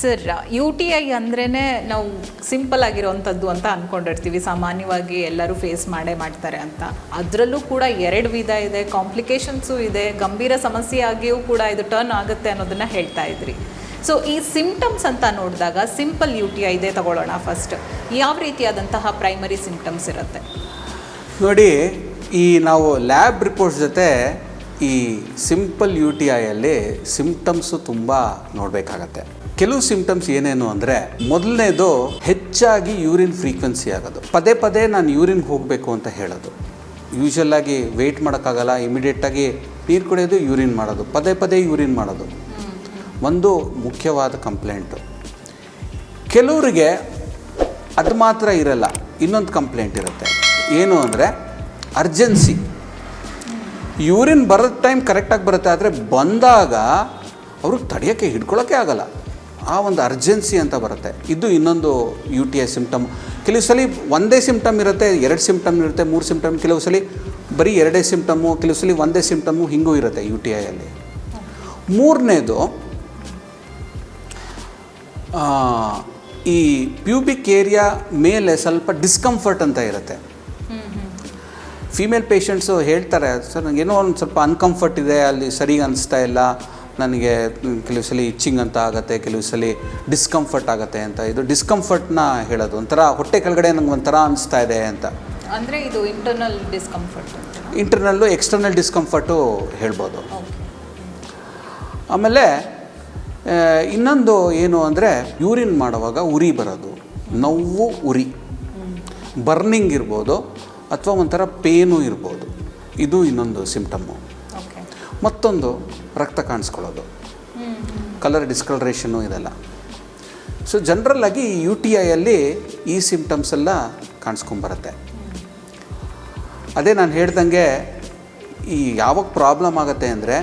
Sir, U T I ಅಂದ್ರೇ ನಾವು simple ಆಗಿರೋವಂಥದ್ದು ಅಂತ ಅಂದ್ಕೊಂಡಿರ್ತೀವಿ. ಸಾಮಾನ್ಯವಾಗಿ ಎಲ್ಲರೂ ಫೇಸ್ ಮಾಡ್ತಾರೆ ಅಂತ. ಅದರಲ್ಲೂ ಕೂಡ 2 ವಿಧ ಇದೆ, ಕಾಂಪ್ಲಿಕೇಶನ್ಸು ಇದೆ, ಗಂಭೀರ ಸಮಸ್ಯೆ ಆಗಿಯೂ ಕೂಡ ಇದು ಟರ್ನ್ ಆಗುತ್ತೆ ಅನ್ನೋದನ್ನು ಹೇಳ್ತಾ ಇದ್ರಿ. ಸೊ ಈ ಸಿಂಪ್ಟಮ್ಸ್ ಅಂತ ನೋಡಿದಾಗ ಸಿಂಪಲ್ ಯು ಟಿ ಐ ಇದೆ ತಗೊಳ್ಳೋಣ. ಫಸ್ಟ್ ಯಾವ ರೀತಿಯಾದಂತಹ ಪ್ರೈಮರಿ ಸಿಂಪ್ಟಮ್ಸ್ ಇರುತ್ತೆ ನೋಡಿ? ಈ ನಾವು ಲ್ಯಾಬ್ ರಿಪೋರ್ಟ್ಸ್ ಜೊತೆ ಈ ಸಿಂಪಲ್ ಯು ಟಿ ಐಯಲ್ಲಿ ಸಿಂಪ್ಟಮ್ಸು ತುಂಬ ನೋಡಬೇಕಾಗತ್ತೆ. ಕೆಲವು ಸಿಂಪ್ಟಮ್ಸ್ ಏನೇನು ಅಂದರೆ, ಮೊದಲನೇದು ಹೆಚ್ಚಾಗಿ ಯೂರಿನ್ ಫ್ರೀಕ್ವೆನ್ಸಿ ಆಗೋದು. ಪದೇ ಪದೇ ನಾನು ಯೂರಿನ್ ಹೋಗಬೇಕು ಅಂತ ಹೇಳೋದು. ಯೂಶ್ವಲ್ಲಾಗಿ ವೆಯ್ಟ್ ಮಾಡೋಕ್ಕಾಗಲ್ಲ, ಇಮಿಡಿಯೇಟಾಗಿ ನೀರು ಕುಡಿಯೋದು, ಯೂರಿನ್ ಮಾಡೋದು, ಪದೇ ಪದೇ ಯೂರಿನ್ ಮಾಡೋದು ಒಂದು ಮುಖ್ಯವಾದ ಕಂಪ್ಲೇಂಟು. ಕೆಲವರಿಗೆ ಅದು ಮಾತ್ರ ಇರಲ್ಲ, ಇನ್ನೊಂದು ಕಂಪ್ಲೇಂಟ್ ಇರುತ್ತೆ. ಏನು ಅಂದರೆ ಅರ್ಜೆನ್ಸಿ. ಯೂರಿನ್ ಬರೋದು ಟೈಮ್ ಕರೆಕ್ಟಾಗಿ ಬರುತ್ತೆ, ಆದರೆ ಬಂದಾಗ ಅವ್ರಿಗೆ ತಡೆಯೋಕ್ಕೆ ಹಿಡ್ಕೊಳ್ಳೋಕ್ಕೆ ಆಗಲ್ಲ. ಆ ಒಂದು ಅರ್ಜೆನ್ಸಿ ಅಂತ ಬರುತ್ತೆ. ಇದು ಇನ್ನೊಂದು ಯು ಟಿ ಐ ಸಿಂಪ್ಟಮ್. ಕೆಲವು ಸಲ ಒಂದೇ ಸಿಂಪ್ಟಮ್ ಇರುತ್ತೆ, 2 ಸಿಂಪ್ಟಮ್ ಇರುತ್ತೆ, 3 ಸಿಂಪ್ಟಮ್, ಕೆಲವು ಸಲ ಬರೀ 2 ಸಿಂಪ್ಟಮ್ಮು, ಕೆಲವು ಸಲ ಒಂದೇ ಸಿಂಪ್ಟಮ್ಮು, ಹಿಂಗೂ ಇರುತ್ತೆ ಯು ಟಿ ಐಯಲ್ಲಿ. ಮೂರನೇದು ಈ ಪ್ಯೂಬಿಕ್ ಏರಿಯಾ ಮೇಲೆ ಸ್ವಲ್ಪ ಡಿಸ್ಕಂಫರ್ಟ್ ಅಂತ ಇರುತ್ತೆ. ಫೀಮೇಲ್ ಪೇಷಂಟ್ಸು ಹೇಳ್ತಾರೆ, ಸರ್ ನನಗೇನೋ ಒಂದು ಸ್ವಲ್ಪ ಅನ್ಕಂಫರ್ಟ್ ಇದೆ, ಅಲ್ಲಿ ಸರಿ ಅನಿಸ್ತಾ ಇಲ್ಲ ನನಗೆ, ಕೆಲವು ಸಲ ಇಚ್ಚಿಂಗ್ ಅಂತ ಆಗುತ್ತೆ, ಕೆಲವು ಸಲ ಡಿಸ್ಕಂಫರ್ಟ್ ಆಗುತ್ತೆ ಅಂತ. ಇದು ಡಿಸ್ಕಂಫರ್ಟ್ನ ಹೇಳೋದು. ಒಂಥರ ಹೊಟ್ಟೆ ಕೆಳಗಡೆ ನಂಗೆ ಒಂಥರ ಅನಿಸ್ತಾ ಇದೆ ಅಂತ. ಅಂದರೆ ಇದು ಇಂಟರ್ನಲ್ ಡಿಸ್ಕಂಫರ್ಟ್, ಇಂಟರ್ನಲ್ಲು ಎಕ್ಸ್ಟರ್ನಲ್ ಡಿಸ್ಕಂಫರ್ಟು ಹೇಳ್ಬೋದು. ಆಮೇಲೆ ಇನ್ನೊಂದು ಏನು ಅಂದರೆ, ಯೂರಿನ್ ಮಾಡುವಾಗ ಉರಿ ಬರೋದು, ನೋವು, ಉರಿ, ಬರ್ನಿಂಗ್ ಇರ್ಬೋದು, ಅಥವಾ ಒಂಥರ ಪೇನು ಇರ್ಬೋದು. ಇದು ಇನ್ನೊಂದು ಸಿಂಪ್ಟಮ್ಮು. ಮತ್ತೊಂದು ರಕ್ತ ಕಾಣಿಸ್ಕೊಳ್ಳೋದು, ಕಲರ್ ಡಿಸ್ಕಲರೇಷನ್ನು, ಇದೆಲ್ಲ. ಸೊ ಜನರಲ್ಲಾಗಿ ಯು ಟಿ ಐಯಲ್ಲಿ ಈ ಸಿಂಪ್ಟಮ್ಸ್ ಎಲ್ಲ ಕಾಣಿಸ್ಕೊಂಬರುತ್ತೆ. ಅದೇ ನಾನು ಹೇಳ್ದಂಗೆ, ಈ ಯಾವಾಗ ಪ್ರಾಬ್ಲಮ್ ಆಗುತ್ತೆ ಅಂದರೆ,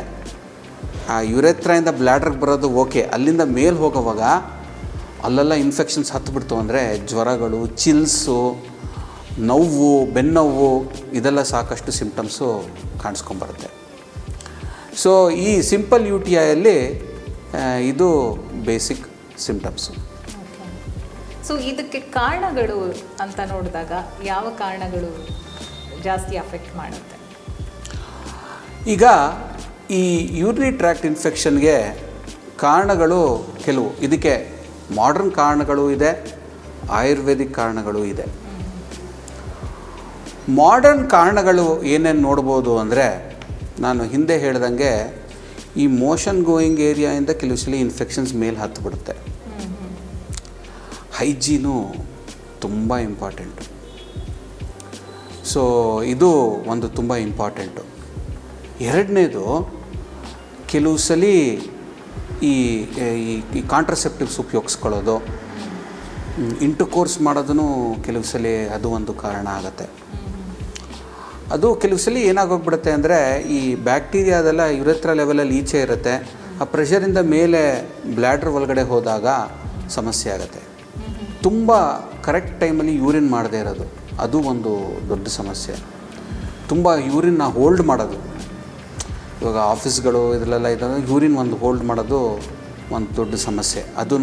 ಆ ಯುರೆತ್ರಾಯಿಂದ ಬ್ಲ್ಯಾಡ್ರಿಗೆ ಬರೋದು ಓಕೆ, ಅಲ್ಲಿಂದ ಮೇಲೆ ಹೋಗೋವಾಗ ಅಲ್ಲೆಲ್ಲ ಇನ್ಫೆಕ್ಷನ್ಸ್ ಹತ್ತಿಬಿಡ್ತು ಅಂದರೆ ಜ್ವರಗಳು, ಚಿಲ್ಸು, ನೋವು, ಬೆನ್ನೋವು, ಇದೆಲ್ಲ ಸಾಕಷ್ಟು ಸಿಂಪ್ಟಮ್ಸು ಕಾಣಿಸ್ಕೊಂಬರುತ್ತೆ. ಸೊ ಈ ಸಿಂಪಲ್ ಯು ಟಿ ಐಯಲ್ಲಿ ಇದು ಬೇಸಿಕ್ ಸಿಂಪ್ಟಮ್ಸು. ಸೊ ಇದಕ್ಕೆ ಕಾರಣಗಳು ಅಂತ ನೋಡಿದಾಗ ಯಾವ ಕಾರಣಗಳು ಜಾಸ್ತಿ ಅಫೆಕ್ಟ್ ಮಾಡುತ್ತೆ? ಈಗ ಈ ಯೂರಿನರಿ ಟ್ರ್ಯಾಕ್ಟ್ ಇನ್ಫೆಕ್ಷನ್ಗೆ ಕಾರಣಗಳು ಕೆಲವು. ಇದಕ್ಕೆ ಮಾಡರ್ನ್ ಕಾರಣಗಳು ಇದೆ, ಆಯುರ್ವೇದಿಕ್ ಕಾರಣಗಳು ಇದೆ. ಮಾಡರ್ನ್ ಕಾರಣಗಳು ಏನೇನು ನೋಡ್ಬೋದು ಅಂದರೆ, ನಾನು ಹಿಂದೆ ಹೇಳ್ದಂಗೆ ಈ ಮೋಷನ್ ಗೋಯಿಂಗ್ ಏರಿಯಾಯಿಂದ ಕೆಲವು ಸಲ ಇನ್ಫೆಕ್ಷನ್ಸ್ ಮೇಲೆ ಹತ್ತಿಬಿಡುತ್ತೆ. ಹೈಜೀನು ತುಂಬ ಇಂಪಾರ್ಟೆಂಟು. ಸೊ ಇದು ಒಂದು ತುಂಬ ಇಂಪಾರ್ಟೆಂಟು. ಎರಡನೇದು, ಕೆಲವು ಸಲ ಈ ಕಾಂಟ್ರಸೆಪ್ಟಿವ್ಸ್ ಉಪಯೋಗಿಸ್ಕೊಳ್ಳೋದು, ಇಂಟರ್ಕೋರ್ಸ್ ಮಾಡೋದೂ ಕೆಲವು ಸಲ ಅದು ಒಂದು ಕಾರಣ ಆಗುತ್ತೆ. ಅದು ಕೆಲವು ಸಲ ಏನಾಗೋಗ್ಬಿಡುತ್ತೆ ಅಂದರೆ, ಈ ಬ್ಯಾಕ್ಟೀರಿಯಾದೆಲ್ಲ ಯುರೆತ್ರಾ ಲೆವೆಲಲ್ಲಿ ಈಚೆ ಇರುತ್ತೆ, ಆ ಪ್ರೆಷರಿಂದ ಮೇಲೆ ಬ್ಲ್ಯಾಡ್ರ್ ಒಳಗಡೆ ಹೋದಾಗ ಸಮಸ್ಯೆ ಆಗುತ್ತೆ. ತುಂಬ ಕರೆಕ್ಟ್ ಟೈಮಲ್ಲಿ ಯೂರಿನ್ ಮಾಡದೇ ಇರೋದು, ಅದು ಒಂದು ದೊಡ್ಡ ಸಮಸ್ಯೆ. ತುಂಬ ಯೂರಿನ್ನ ಹೋಲ್ಡ್ ಮಾಡೋದು, ಇವಾಗ ಆಫೀಸ್ಗಳು ಇದರಲ್ಲೆಲ್ಲ ಇದ್ದಾಗ ಯೂರಿನ್ ಒಂದು ಹೋಲ್ಡ್ ಮಾಡೋದು ಒಂದು ದೊಡ್ಡ ಸಮಸ್ಯೆ, ಅದೂ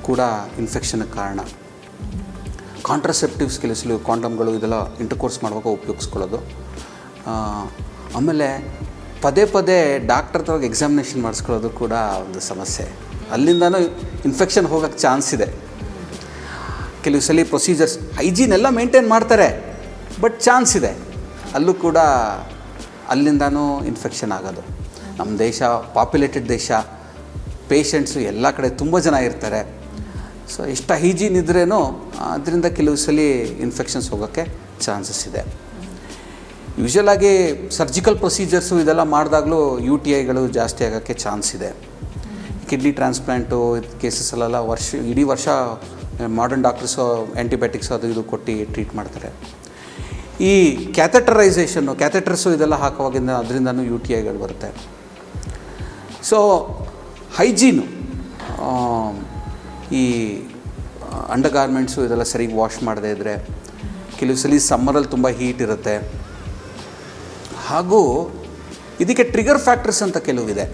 ಕೂಡ ಇನ್ಫೆಕ್ಷನ್ಗೆ ಕಾರಣ. ಕಾಂಟ್ರಸೆಪ್ಟಿವ್ಸ್ ಕೆಲವು ಸಲ ಕಾಂಡಮ್ಗಳು ಇದೆಲ್ಲ ಇಂಟರ್ಕೋರ್ಸ್ ಮಾಡುವಾಗ ಉಪಯೋಗಿಸ್ಕೊಳ್ಳೋದು. ಆಮೇಲೆ ಪದೇ ಪದೇ ಡಾಕ್ಟರ್ ಹತ್ರ ಎಕ್ಸಾಮಿನೇಷನ್ ಮಾಡಿಸ್ಕೊಳ್ಳೋದು ಕೂಡ ಒಂದು ಸಮಸ್ಯೆ. ಅಲ್ಲಿಂದನೂ ಇನ್ಫೆಕ್ಷನ್ ಹೋಗೋಕ್ಕೆ ಚಾನ್ಸ್ ಇದೆ. ಕೆಲವು ಸಲ ಪ್ರೊಸೀಜರ್ಸ್ ಹೈಜೀನ್ ಎಲ್ಲ ಮೇಂಟೈನ್ ಮಾಡ್ತಾರೆ, ಬಟ್ ಚಾನ್ಸ್ ಇದೆ ಅಲ್ಲೂ ಕೂಡ ಅಲ್ಲಿಂದನೂ ಇನ್ಫೆಕ್ಷನ್ ಆಗೋದು. ನಮ್ಮ ದೇಶ ಪಾಪ್ಯುಲೇಟೆಡ್ ದೇಶ, ಪೇಷಂಟ್ಸು ಎಲ್ಲ ಕಡೆ ತುಂಬ ಜನ ಇರ್ತಾರೆ. ಸೊ ಎಷ್ಟು ಹೈಜೀನ್ ಇದ್ರೇನೂ ಅದರಿಂದ ಕೆಲವು ಸಲ ಇನ್ಫೆಕ್ಷನ್ಸ್ ಹೋಗೋಕ್ಕೆ ಚಾನ್ಸಸ್ ಇದೆ. ಯೂಶ್ವಲಾಗಿ ಸರ್ಜಿಕಲ್ ಪ್ರೊಸೀಜರ್ಸು ಇದೆಲ್ಲ ಮಾಡಿದಾಗಲೂ ಯು ಟಿ ಐಗಳು ಜಾಸ್ತಿ ಆಗೋಕ್ಕೆ ಚಾನ್ಸ್ ಇದೆ. ಕಿಡ್ನಿ ಟ್ರಾನ್ಸ್ಪ್ಲಾಂಟು ಕೇಸಸ್ಸಲ್ಲೆಲ್ಲ ಇಡೀ ವರ್ಷ ಮಾಡರ್ನ್ ಡಾಕ್ಟರ್ಸು ಆ್ಯಂಟಿಬಯೋಟಿಕ್ಸ್ ಅದು ಇದು ಕೊಟ್ಟು ಟ್ರೀಟ್ ಮಾಡ್ತಾರೆ. ಈ ಕ್ಯಾಥೆಟರ್ಸು ಇದೆಲ್ಲ ಹಾಕುವಾಗಿಂದ ಅದರಿಂದನೂ ಯು ಟಿ ಐಗಳು ಬರುತ್ತೆ. ಸೊ ಹೈಜೀನು, ಈ ಅಂಡರ್ ಗಾರ್ಮೆಂಟ್ಸು ಇದೆಲ್ಲ ಸರಿಗೆ ವಾಶ್ ಮಾಡದೇ ಇದ್ದರೆ, ಕೆಲವು ಸಲ ಸಮ್ಮರಲ್ಲಿ ತುಂಬ ಹೀಟ್ ಇರುತ್ತೆ. ಹಾಗೂ ಇದಕ್ಕೆ ಟ್ರಿಗರ್ ಫ್ಯಾಕ್ಟರ್ಸ್ ಅಂತ ಕೆಲವಿದೆ.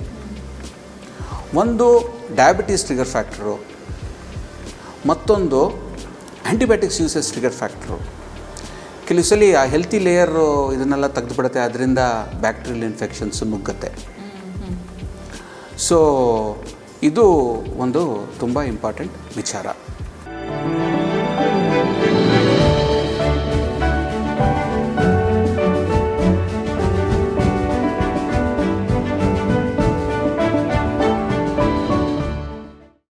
ಒಂದು ಡಯಾಬಿಟೀಸ್ ಟ್ರಿಗರ್ ಫ್ಯಾಕ್ಟರು, ಮತ್ತೊಂದು ಆ್ಯಂಟಿಬಯೋಟಿಕ್ಸ್ ಯೂಸಸ್ ಟ್ರಿಗರ್ ಫ್ಯಾಕ್ಟ್ರು. ಕೆಲವು ಸಲ ಆ ಹೆಲ್ತಿ ಲೇಯರು ಇದನ್ನೆಲ್ಲ ತೆಗೆದುಬಿಡುತ್ತೆ, ಅದರಿಂದ ಬ್ಯಾಕ್ಟೀರಿಯಲ್ ಇನ್ಫೆಕ್ಷನ್ಸು ನುಗ್ಗುತ್ತೆ. ಸೊ ಇದು ಒಂದು ತುಂಬ ಇಂಪಾರ್ಟೆಂಟ್ ವಿಚಾರ.